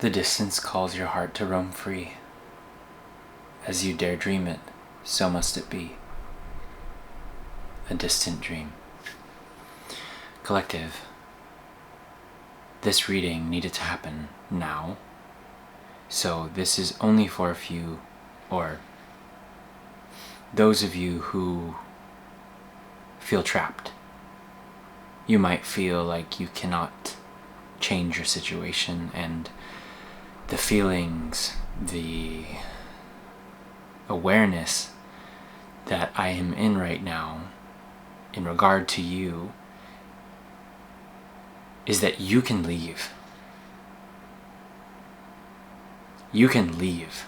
The distance calls your heart to roam free. As you dare dream it, so must it be. A distant dream. Collective, this reading needed to happen now, so this is only for a few, or those of you who feel trapped. You might feel like you cannot change your situation, and the feelings, the awareness that I am in right now in regard to you is that you can leave. You can leave.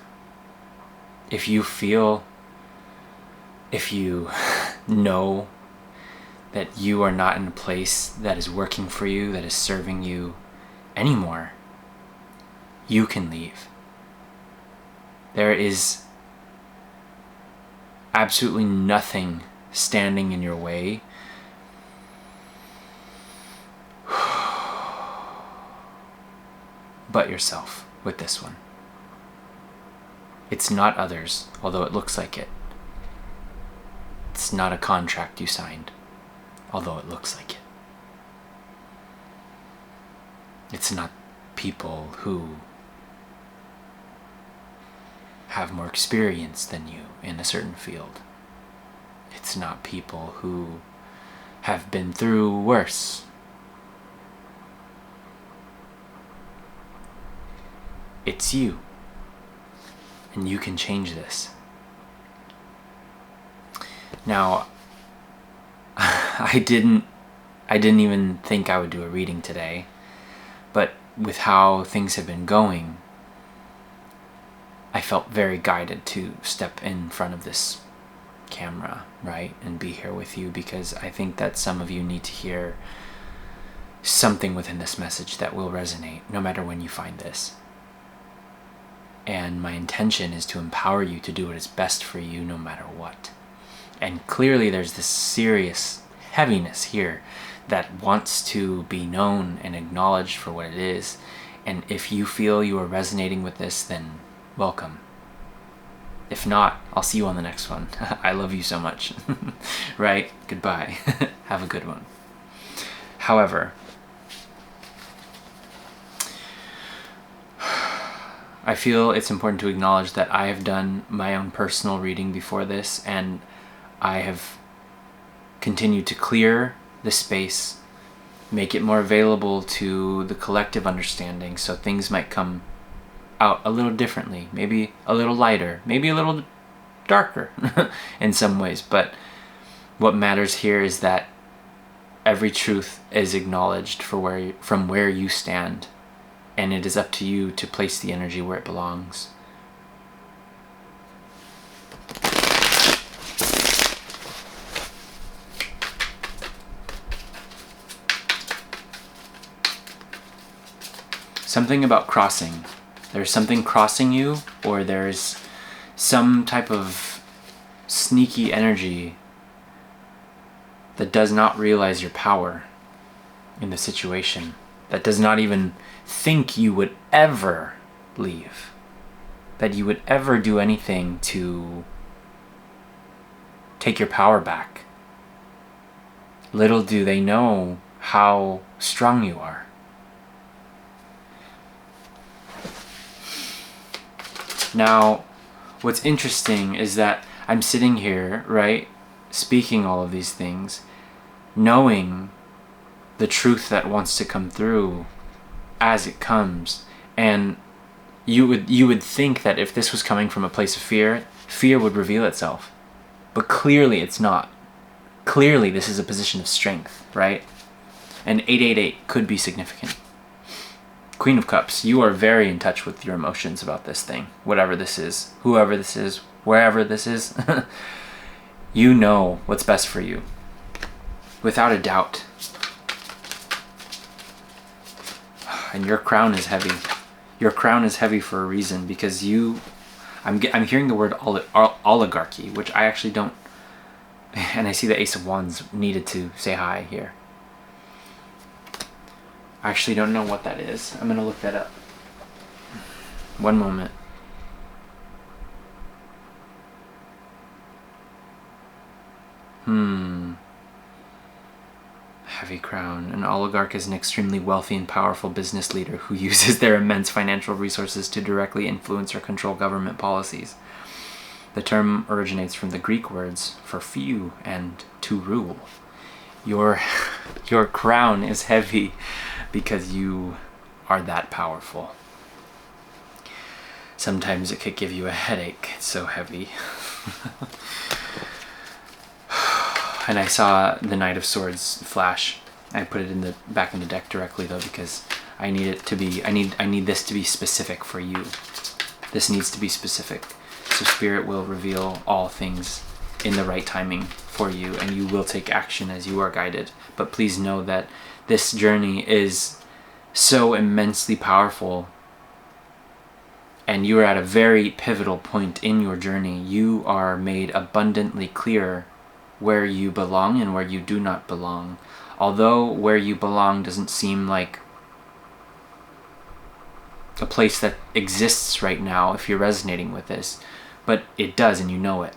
If you feel, if you know that you are not in a place that is working for you, that is serving you anymore, you can leave. There is absolutely nothing standing in your way but yourself with this one. It's not others, although it looks like it. It's not a contract you signed, although it looks like it. It's not people who have more experience than you in a certain field. It's not people who have been through worse. It's you. And you can change this. Now, I didn't even think I would do a reading today, but with how things have been going, I felt very guided to step in front of this camera, right? And be here with you, because I think that some of you need to hear something within this message that will resonate no matter when you find this. And my intention is to empower you to do what is best for you no matter what. And clearly there's this serious heaviness here that wants to be known and acknowledged for what it is. And if you feel you are resonating with this, then welcome. If not, I'll see you on the next one. I love you so much. Right? Goodbye. Have a good one. However, I feel it's important to acknowledge that I have done my own personal reading before this, and I have continued to clear the space, make it more available to the collective understanding, so things might come out a little differently, maybe a little lighter, maybe a little darker in some ways. But what matters here is that every truth is acknowledged from where you stand, and it is up to you to place the energy where it belongs. Something about crossing. There's something crossing you, or there's some type of sneaky energy that does not realize your power in the situation, that does not even think you would ever leave, that you would ever do anything to take your power back. Little do they know how strong you are. Now, what's interesting is that I'm sitting here, right, speaking all of these things, knowing the truth that wants to come through as it comes. And you would think that if this was coming from a place of fear, fear would reveal itself. But clearly it's not. Clearly this is a position of strength, right? And 888 could be significant. Queen of Cups, you are very in touch with your emotions about this thing. Whatever this is, whoever this is, wherever this is, you know what's best for you. Without a doubt. And your crown is heavy. Your crown is heavy for a reason, because I'm hearing the word oligarchy, which I actually don't, and I see the Ace of Wands needed to say hi here. I actually don't know what that is. I'm going to look that up. One moment. Heavy crown. An oligarch is an extremely wealthy and powerful business leader who uses their immense financial resources to directly influence or control government policies. The term originates from the Greek words for few and to rule. Your crown is heavy because you are that powerful. Sometimes it could give you a headache. It's so heavy. And I saw the Knight of Swords flash. I put it back in the deck directly though, because I need it to be. I need this to be specific for you. This needs to be specific. So Spirit will reveal all things in the right timing for you, and you will take action as you are guided. But please know that this journey is so immensely powerful, and you are at a very pivotal point in your journey. You are made abundantly clear where you belong and where you do not belong. Although where you belong doesn't seem like a place that exists right now if you're resonating with this, but it does, and you know it.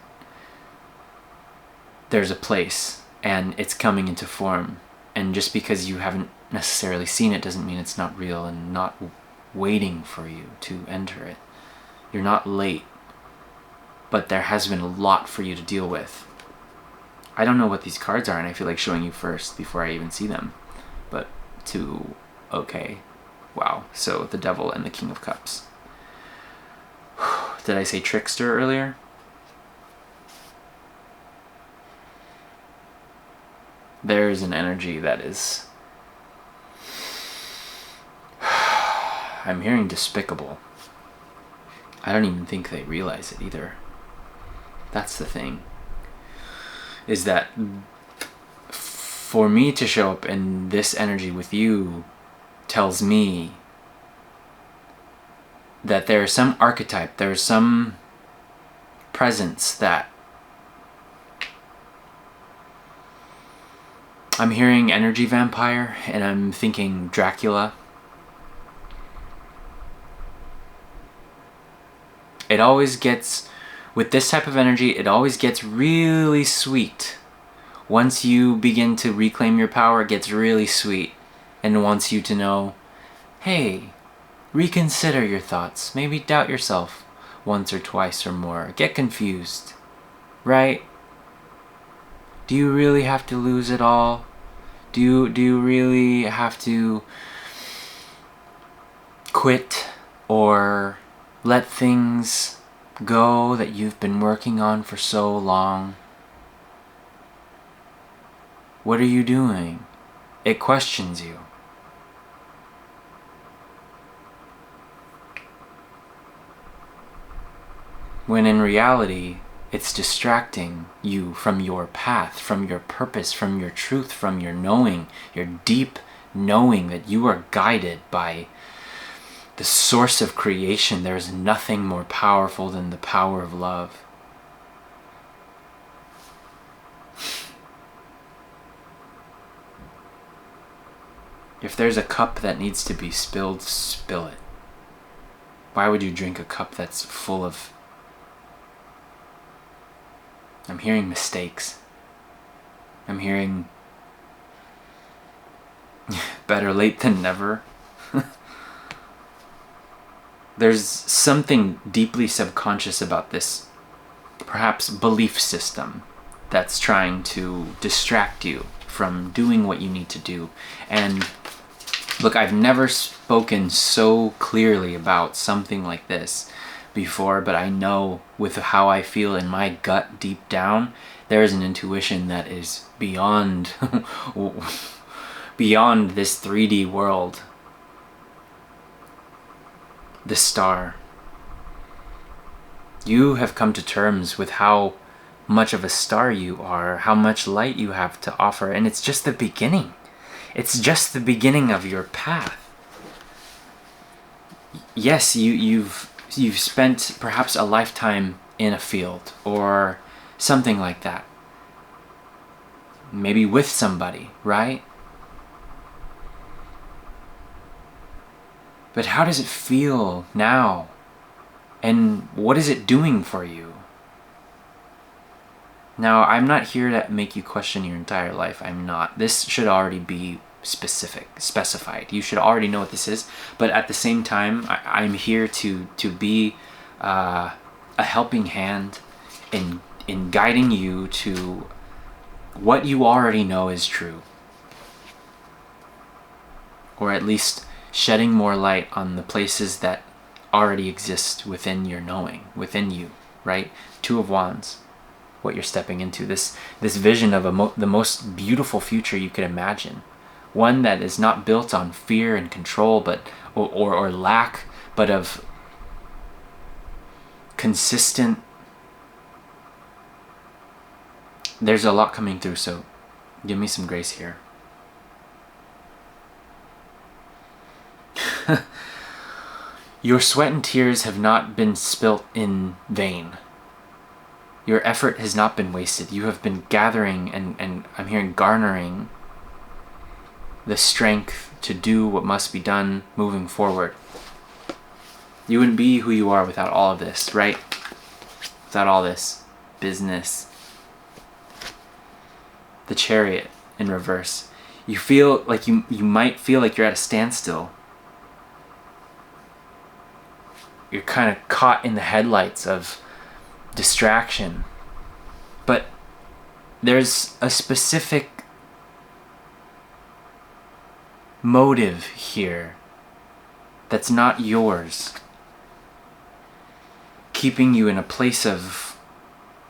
There's a place, and it's coming into form. And just because you haven't necessarily seen it doesn't mean it's not real and not waiting for you to enter it. You're not late, but there has been a lot for you to deal with. I don't know what these cards are, and I feel like showing you first before I even see them. But okay. Wow. So the Devil and the King of Cups. Did I say trickster earlier? There's an energy that is... I'm hearing despicable. I don't even think they realize it either. That's the thing. Is that for me to show up in this energy with you tells me that there's some archetype, there's some presence that I'm hearing energy vampire, and I'm thinking Dracula. It always gets, with this type of energy, it always gets really sweet. Once you begin to reclaim your power, it gets really sweet and wants you to know, hey, reconsider your thoughts. Maybe doubt yourself once or twice or more. Get confused, right? Do you really have to lose it all? Do you really have to quit or let things go that you've been working on for so long? What are you doing? It questions you. When in reality, it's distracting you from your path, from your purpose, from your truth, from your knowing, your deep knowing that you are guided by the source of creation. There is nothing more powerful than the power of love. If there's a cup that needs to be spilled, spill it. Why would you drink a cup that's full of... I'm hearing mistakes. I'm hearing better late than never. There's something deeply subconscious about this, perhaps belief system, that's trying to distract you from doing what you need to do. And look, I've never spoken so clearly about something like this before, but I know with how I feel in my gut deep down, there is an intuition that is beyond beyond this 3D world. The star. You have come to terms with how much of a star you are, how much light you have to offer, and it's just the beginning. It's just the beginning of your path. Yes, you've spent perhaps a lifetime in a field or something like that. Maybe with somebody, right? But how does it feel now And what is it doing for you? Now, I'm not here to make you question your entire life. I'm not. This should already be specified. You should already know what this is. But at the same time, I'm here to be a helping hand in guiding you to what you already know is true. Or at least shedding more light on the places that already exist within your knowing, within you, right? Two of Wands, what you're stepping into, this vision of the most beautiful future you could imagine, one that is not built on fear and control, but or lack, but of consistent. There's a lot coming through, so give me some grace here. Your sweat and tears have not been spilt in vain. Your effort has not been wasted. You have been gathering and I'm hearing garnering the strength to do what must be done moving forward. You wouldn't be who you are without all of this, right? Without all this business. The Chariot in reverse. You feel like you might feel like you're at a standstill. You're kind of caught in the headlights of distraction. But there's a specific motive here that's not yours, keeping you in a place of,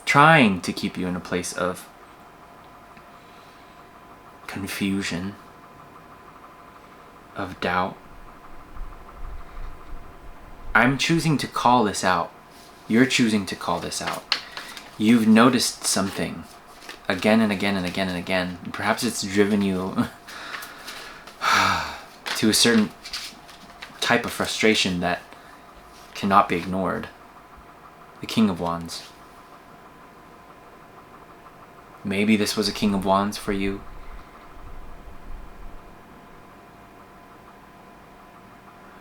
trying to keep you in a place of confusion, of doubt. I'm choosing to call this out. You're choosing to call this out. You've noticed something again and again and again and again. Perhaps it's driven you to a certain type of frustration that cannot be ignored. The King of Wands. Maybe this was a King of Wands for you.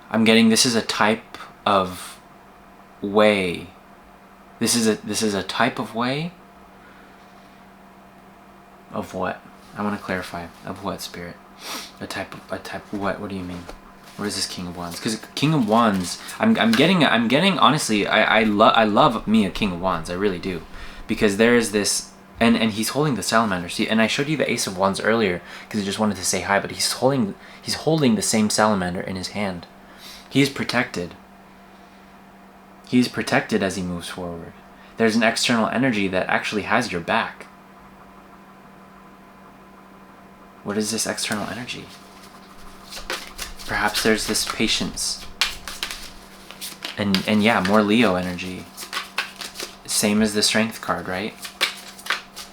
I'm getting this is a type of way. This is a type of way of what? I want to clarify. Of what, Spirit? A type of what? What do you mean? What is this King of Wands? Because King of Wands, I'm getting honestly, I love me a King of Wands. I really do. Because there is this, and he's holding the salamander. See, and I showed you the Ace of Wands earlier because I just wanted to say hi, but he's holding the same salamander in his hand. He is protected. He is protected as he moves forward. There's an external energy that actually has your back. What is this external energy? Perhaps there's this patience. And yeah, more Leo energy. Same as the Strength card, right?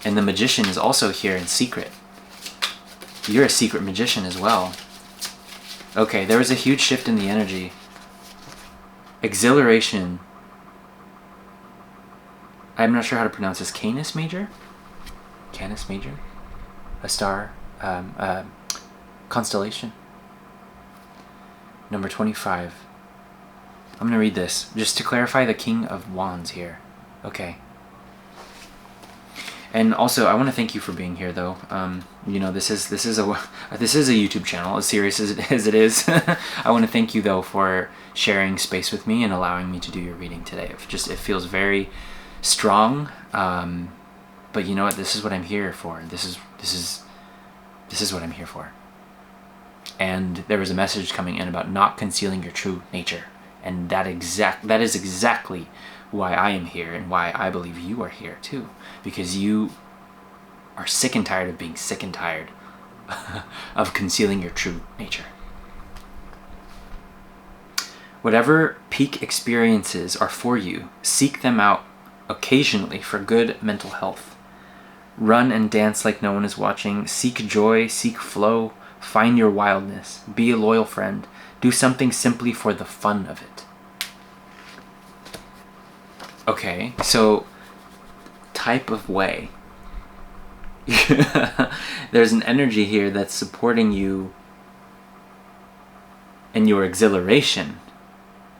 And the Magician is also here in secret. You're a secret magician as well. Okay, there was a huge shift in the energy. Exhilaration. I'm not sure how to pronounce this. Canis Major? Canis Major? A star? Constellation? Number 25. I'm going to read this. Just to clarify the King of Wands here. Okay. And also, I want to thank you for being here, though. You know, this is a YouTube channel, as serious as it is. I want to thank you, though, for sharing space with me and allowing me to do your reading today. It feels very strong. But you know what? This is what I'm here for. This is what I'm here for. And there was a message coming in about not concealing your true nature, and that is exactly why I am here and why I believe you are here too, because you are sick and tired of being sick and tired of concealing your true nature. Whatever peak experiences are for you, seek them out occasionally for good mental health. Run and dance like no one is watching. Seek joy, seek flow, find your wildness. Be a loyal friend. Do something simply for the fun of it. Okay, so type of way. There's an energy here that's supporting you in your exhilaration.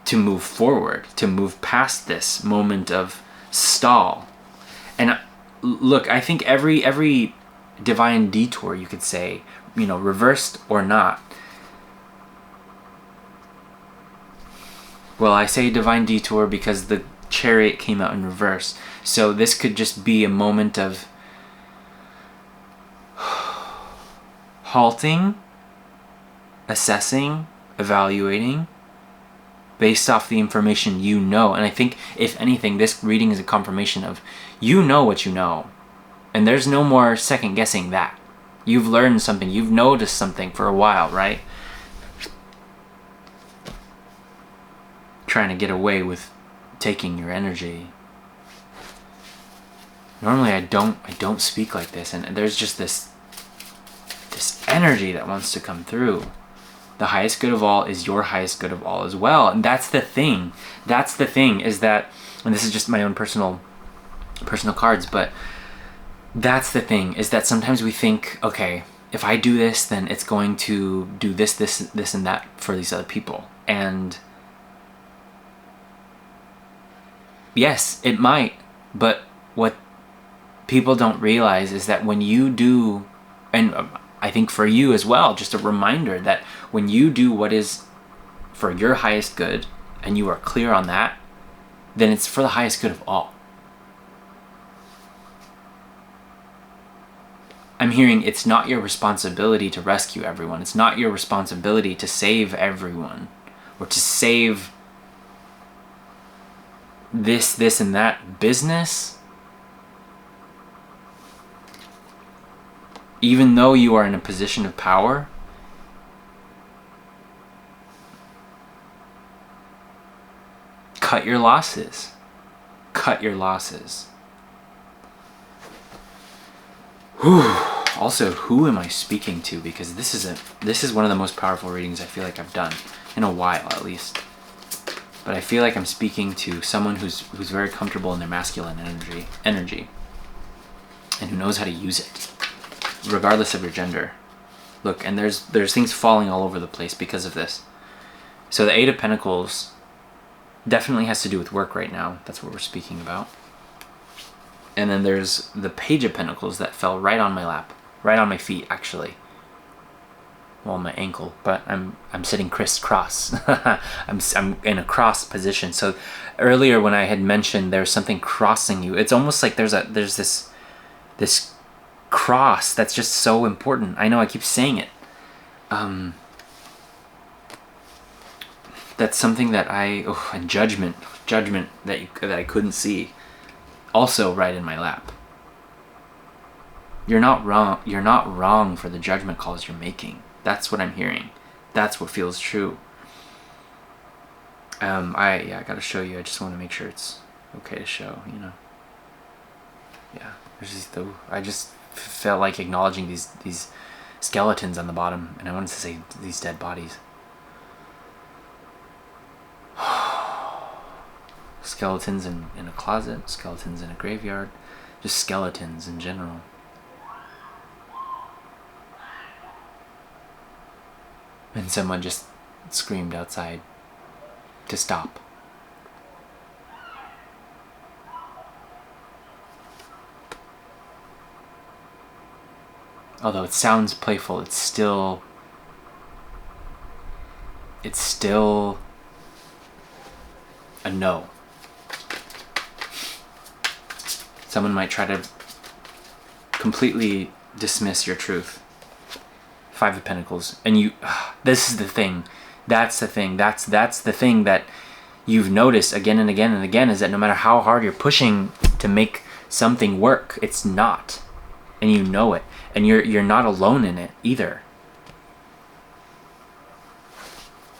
to move forward, to move past this moment of stall. And look, I think every divine detour, you could say, reversed or not. Well, I say divine detour because the chariot came out in reverse. So this could just be a moment of halting, assessing, evaluating, based off the information you know. And I think, if anything, this reading is a confirmation of you know what you know. And there's no more second guessing that. You've learned something. You've noticed something for a while, right? Trying to get away with taking your energy. Normally I don't speak like this, and there's just this energy that wants to come through. The highest good of all is your highest good of all as well. And that's the thing. That's the thing, is that, and this is just my own personal cards, but that's the thing, is that sometimes we think, okay, if I do this, then it's going to do this, and that for these other people. And yes, it might, but what people don't realize is that when you do, and I think for you as well, just a reminder that when you do what is for your highest good, and you are clear on that, then it's for the highest good of all. I'm hearing it's not your responsibility to rescue everyone. It's not your responsibility to save everyone, or to save this, and that business. Even though you are in a position of power, cut your losses. Cut your losses. Whew. Also, who am I speaking to? Because this is one of the most powerful readings I feel like I've done in a while, at least. But I feel like I'm speaking to someone who's very comfortable in their masculine energy, and who knows how to use it, regardless of your gender. Look, and there's things falling all over the place because of this. So the Eight of Pentacles definitely has to do with work right now. That's what we're speaking about. And then there's the Page of Pentacles that fell right on my lap, right on my feet, actually. Well, my ankle, but I'm sitting crisscross. I'm in a cross position. So earlier when I had mentioned there's something crossing you, it's almost like there's this cross that's just so important. I know I keep saying it. That's something that and judgment that I couldn't see, also right in my lap. You're not wrong. You're not wrong for the judgment calls you're making. That's what I'm hearing. That's what feels true. I gotta show you. I just want to make sure it's okay to show. Yeah. I just felt like acknowledging these skeletons on the bottom, and I wanted to say these dead bodies. Skeletons in a closet, skeletons in a graveyard, just skeletons in general. And someone just screamed outside to stop. Although it sounds playful, it's still a no. Someone might try to completely dismiss your truth. Five of Pentacles. And this is the thing. That's the thing. That's the thing that you've noticed again and again and again, is that no matter how hard you're pushing to make something work, it's not. And you know it. And you're not alone in it either.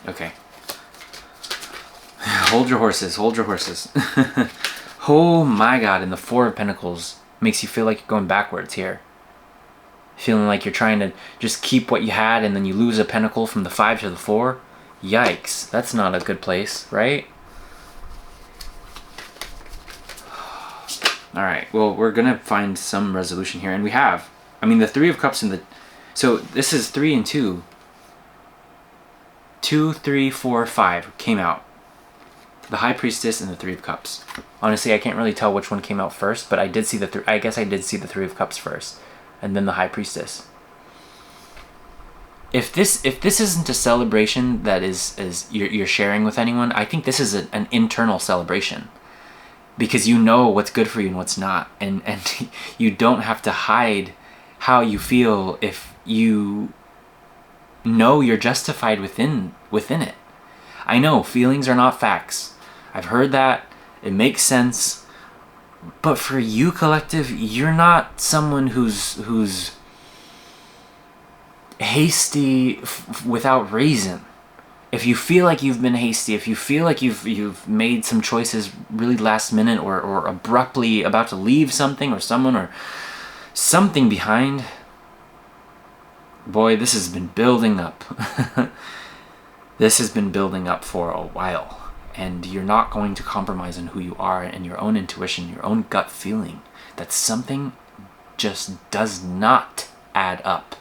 Okay. Hold your horses. Hold your horses. Oh my God. And the Four of Pentacles makes you feel like you're going backwards here. Feeling like you're trying to just keep what you had, and then you lose a pentacle from the 5 to the 4. Yikes. That's not a good place, right? Alright, well, we're going to find some resolution here, and we have. I mean, the Three of Cups and the... So, this is 3 and 2. 2, 3, 4, 5 came out. The High Priestess and the Three of Cups. Honestly, I can't really tell which one came out first, but I did see I guess I did see the Three of Cups first, and then the High Priestess. If this isn't a celebration that is you're sharing with anyone, I think this is an internal celebration, because you know what's good for you and what's not, and you don't have to hide how you feel if you know you're justified within it. I know feelings are not facts. I've heard that. It makes sense. But for you, collective, you're not someone who's hasty without reason. If you feel like you've been hasty, if you feel like you've made some choices really last minute, or abruptly about to leave something or someone or something behind, boy, this has been building up. This has been building up for a while. And you're not going to compromise on who you are and your own intuition, your own gut feeling that something just does not add up.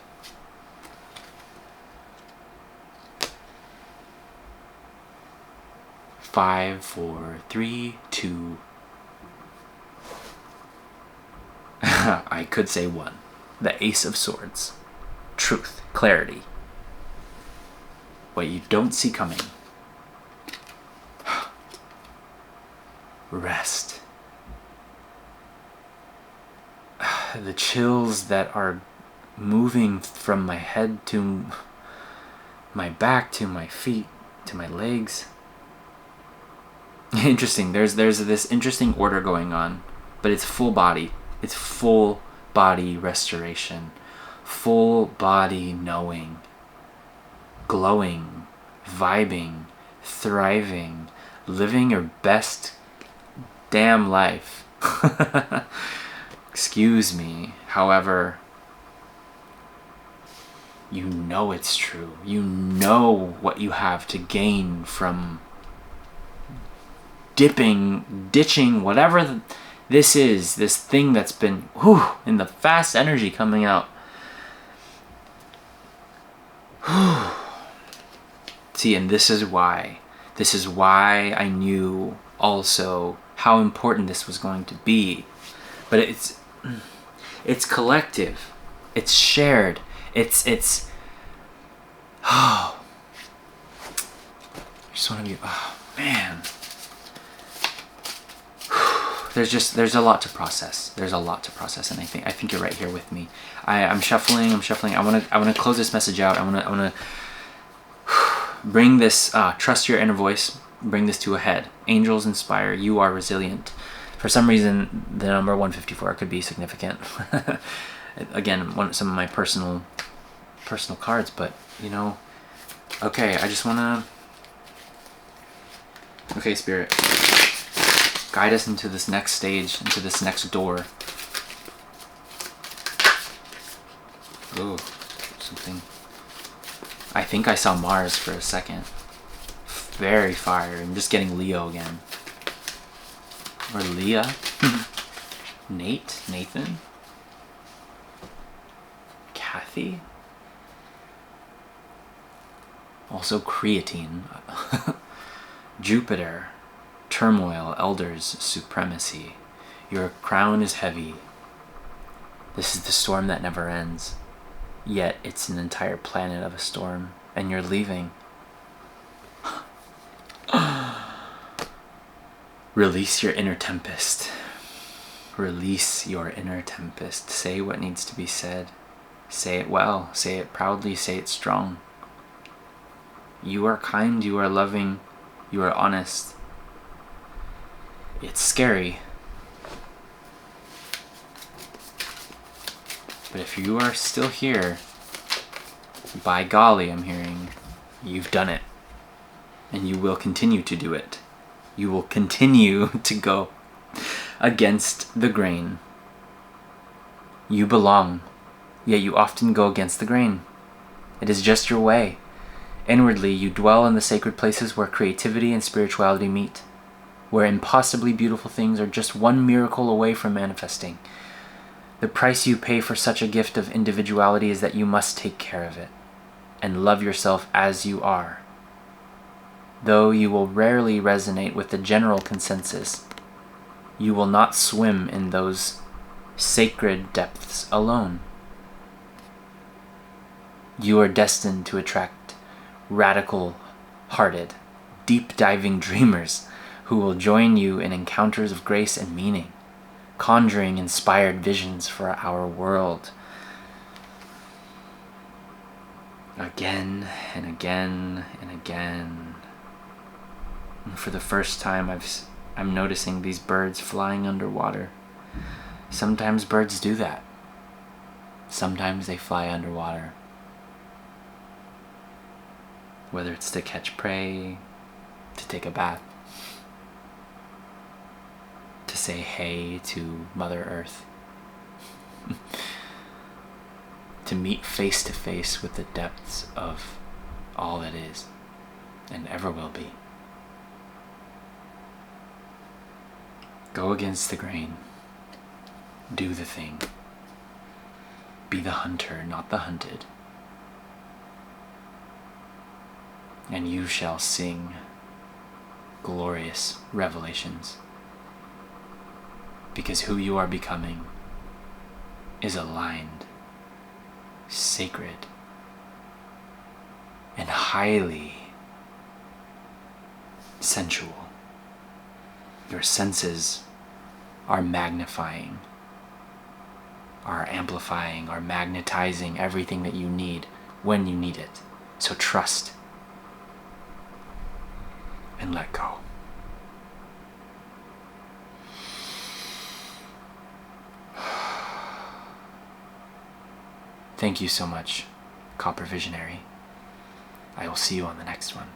Five, 4, 3, 2. I could say 1. The Ace of Swords. Truth, clarity. What you don't see coming. Rest. The chills that are moving from my head to my back to my feet to my legs. Interesting. There's this interesting order going on, but it's full body. It's full body restoration. Full body knowing. Glowing. Vibing. Thriving. Living your best damn life. Excuse me. However, you know it's true. You know what you have to gain from ditching whatever this is, this thing that's been in the fast energy coming out. See, and this is why I knew also how important this was going to be. But it's collective, it's shared, it's I just want to be, man, there's a lot to process. There's a lot to process, and I think you're right here with me. I'm shuffling. I want to close this message out. I want to bring this trust your inner voice. Bring this to a head. Angels inspire. You are resilient. For some reason, the number 154 could be significant. Again, some of my personal cards, but you know, okay. I just wanna. Okay, Spirit, guide us into this next stage, into this next door. Ooh, something. I think I saw Mars for a second. Very fire. I'm just getting Leo again. Or Leah. Nathan. Kathy. Also creatine. Jupiter. Turmoil. Elders. Supremacy. Your crown is heavy. This is the storm that never ends. Yet it's an entire planet of a storm. And you're leaving. Release your inner tempest. Release your inner tempest. Say what needs to be said. Say it well. Say it proudly. Say it strong. You are kind. You are loving. You are honest. It's scary. But if you are still here, by golly, I'm hearing, you've done it. And you will continue to do it. You will continue to go against the grain. You belong, yet you often go against the grain. It is just your way. Inwardly, you dwell in the sacred places where creativity and spirituality meet, where impossibly beautiful things are just one miracle away from manifesting. The price you pay for such a gift of individuality is that you must take care of it and love yourself as you are. Though you will rarely resonate with the general consensus, you will not swim in those sacred depths alone. You are destined to attract radical-hearted, deep-diving dreamers who will join you in encounters of grace and meaning, conjuring inspired visions for our world. Again and again and again. And for the first time, I'm noticing these birds flying underwater. Sometimes birds do that. Sometimes they fly underwater. Whether it's to catch prey, to take a bath, to say hey to Mother Earth, to meet face to face with the depths of all that is and ever will be. Go against the grain. Do the thing. Be the hunter, not the hunted. And you shall sing glorious revelations. Because who you are becoming is aligned, sacred, and highly sensual. Your senses are magnifying, are amplifying, are magnetizing everything that you need when you need it. So trust and let go. Thank you so much, Copper Visionary. I will see you on the next one.